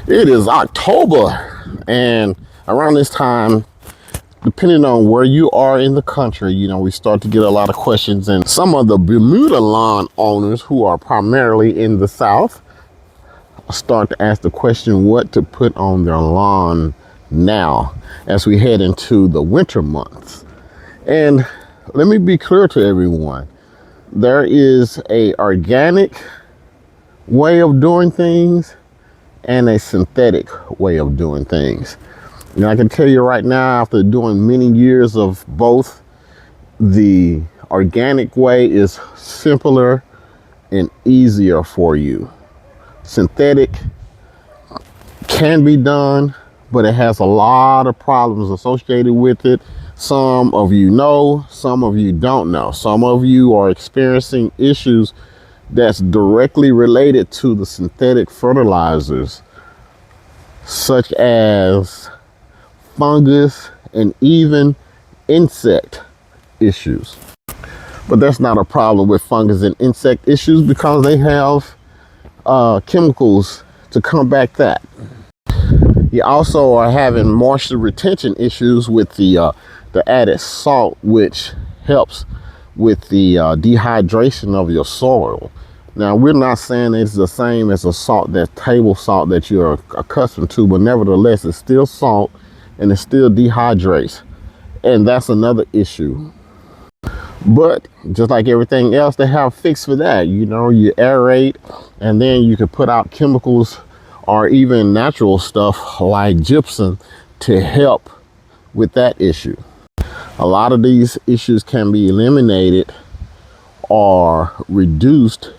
It is October, and around this time, depending on where you are in the country, we start to get a lot of questions. And some of the Bermuda lawn owners who are primarily in the South start to ask the question what to put on their lawn now as we head into the winter months. And let me be clear to everyone. There is a organic way of doing things and a synthetic way of doing things. And I can tell you right now, after doing many years of both, the organic way is simpler and easier for you. Synthetic can be done, but it has a lot of problems associated with it. Some of you know, some of you don't know. Some of you are experiencing issues that's directly related to the synthetic fertilizers, such as fungus and even insect issues. But that's not a problem with fungus and insect issues because they have chemicals to combat that. You also are having moisture retention issues with the added salt, which helps with the dehydration of your soil. Now, we're not saying it's the same as a salt, that table salt that you're accustomed to, but nevertheless, it's still salt and it still dehydrates. And that's another issue. But just like everything else, they have a fix for that. You aerate, and then you can put out chemicals or even natural stuff like gypsum to help with that issue. A lot of these issues can be eliminated or reduced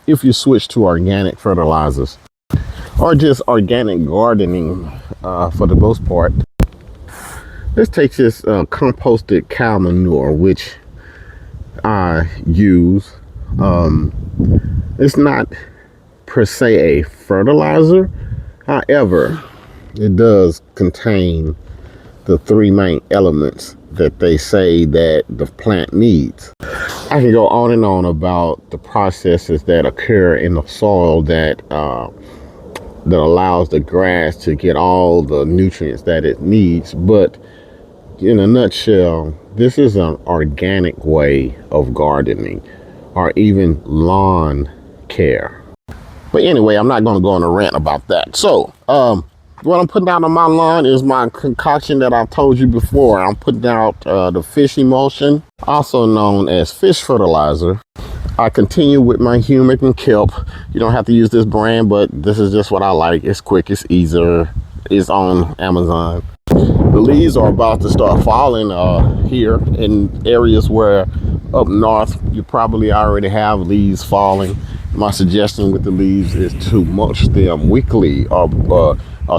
if you switch to organic fertilizers or just organic gardening for the most part. Let's take this composted cow manure, which I use. It's not per se a fertilizer. However, it does contain the three main elements that they say that the plant needs. I can go on and on about the processes that occur in the soil that allows the grass to get all the nutrients that it needs. But in a nutshell, this is an organic way of gardening or even lawn care. But anyway, I'm not going to go on a rant about that. So, what I'm putting out on my lawn is my concoction that I've told you before. I'm putting out the fish emulsion, also known as fish fertilizer. I continue with my humic and kelp. You don't have to use this brand, but this is just what I like. It's quick, it's easier, it's on Amazon. The leaves are about to start falling here in areas where up north you probably already have leaves falling. My suggestion with the leaves is to mulch them weekly or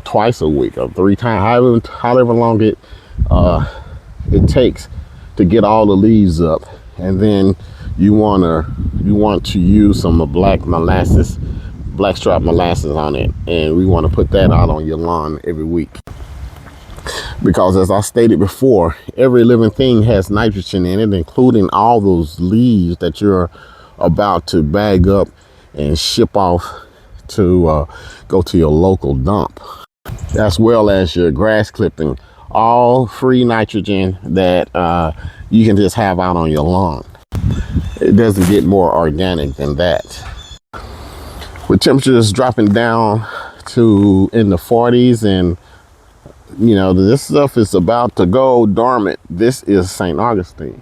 twice a week or 3 times, however long it takes to get all the leaves up. And then you want to use some blackstrap molasses on it, and we want to put that out on your lawn every week. Because as I stated before, every living thing has nitrogen in it, including all those leaves that you're about to bag up and ship off to go to your local dump, as well as your grass clipping, all free nitrogen that you can just have out on your lawn. It doesn't get more organic than that. With temperatures dropping down to in the 40s, and this stuff is about to go dormant. This is St. Augustine.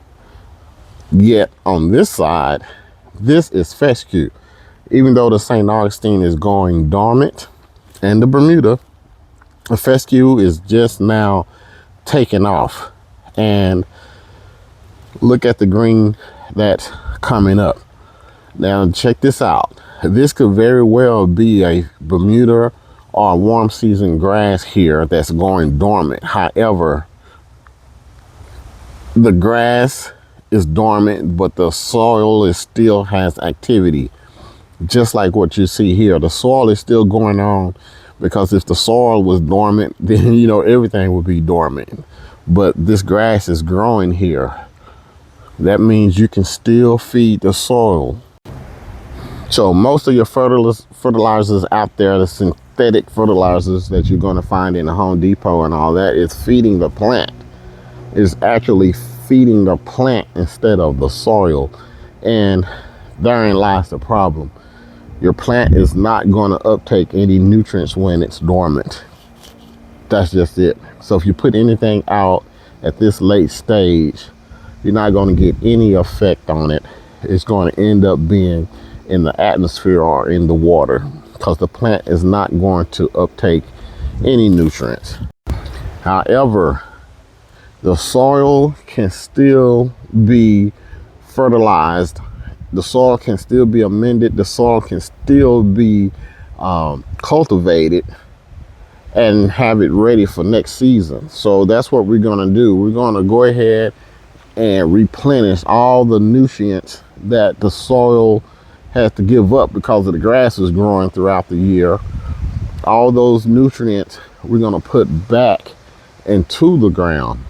Yet on this side, this is fescue. Even though the St. Augustine is going dormant and the Bermuda, the fescue is just now taking off. And look at the green that's coming up. Now check this out. This could very well be a Bermuda or a warm season grass here that's going dormant. However, the grass is dormant, but the soil still has activity. Just like what you see here, the soil is still going on, because if the soil was dormant, then everything would be dormant. But this grass is growing here. That means you can still feed the soil. So most of your fertilizers out there, the synthetic fertilizers that you're going to find in the Home Depot and all that. It's feeding the plant. It's actually feeding the plant instead of the soil. And therein lies the problem. Your plant is not going to uptake any nutrients when it's dormant. That's just it. So if you put anything out at this late stage, you're not going to get any effect on it. It's going to end up being in the atmosphere or in the water, because the plant is not going to uptake any nutrients. However, the soil can still be fertilized. The soil can still be amended. The soil can still be cultivated and have it ready for next season. So that's what we're going to do. We're going to go ahead and replenish all the nutrients that the soil has to give up because of the grass is growing throughout the year. All those nutrients we're going to put back into the ground.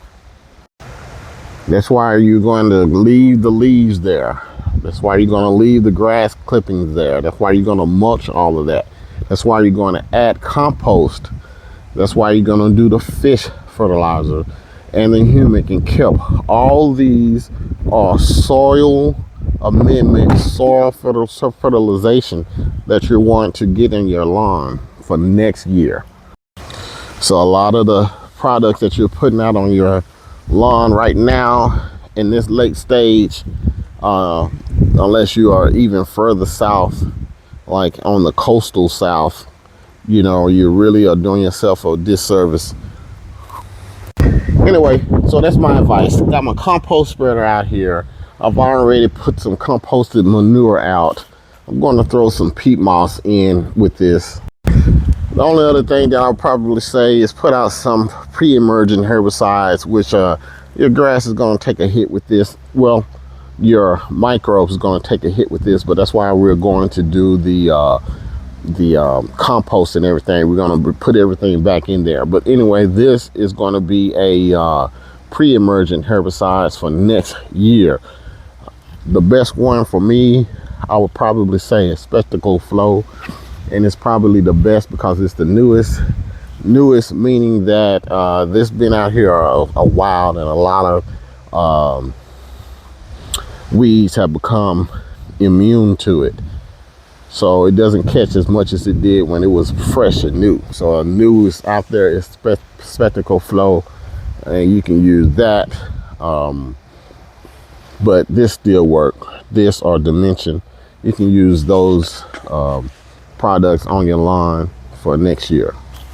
That's why you're going to leave the leaves there. That's why you're going to leave the grass clippings there. That's why you're going to mulch all of that. That's why you're going to add compost. That's why you're going to do the fish fertilizer and the humic and kelp. All these are soil amendment, soil fertilization that you're wanting to get in your lawn for next year. So a lot of the products that you're putting out on your lawn right now in this late stage, unless you are even further south, like on the coastal south, you know, you really are doing yourself a disservice. Anyway, so that's my advice. Got my compost spreader out here. I've already put some composted manure out. I'm going to throw some peat moss in with this. The only other thing that I'll probably say is put out some pre-emergent herbicides, which your grass is going to take a hit with this. Well, your microbes is going to take a hit with this, but that's why we're going to do the compost and everything. We're going to put everything back in there. But anyway, this is going to be a pre-emergent herbicides for next year. The best one for me, I would probably say, is Spectacle Flow, and it's probably the best because it's the newest meaning that this been out here a while, and a lot of weeds have become immune to it. So it doesn't catch as much as it did when it was fresh and new. So new is out there is Spectacle Flow, and you can use that. But this still work. This or Dimension, you can use those products on your lawn for next year.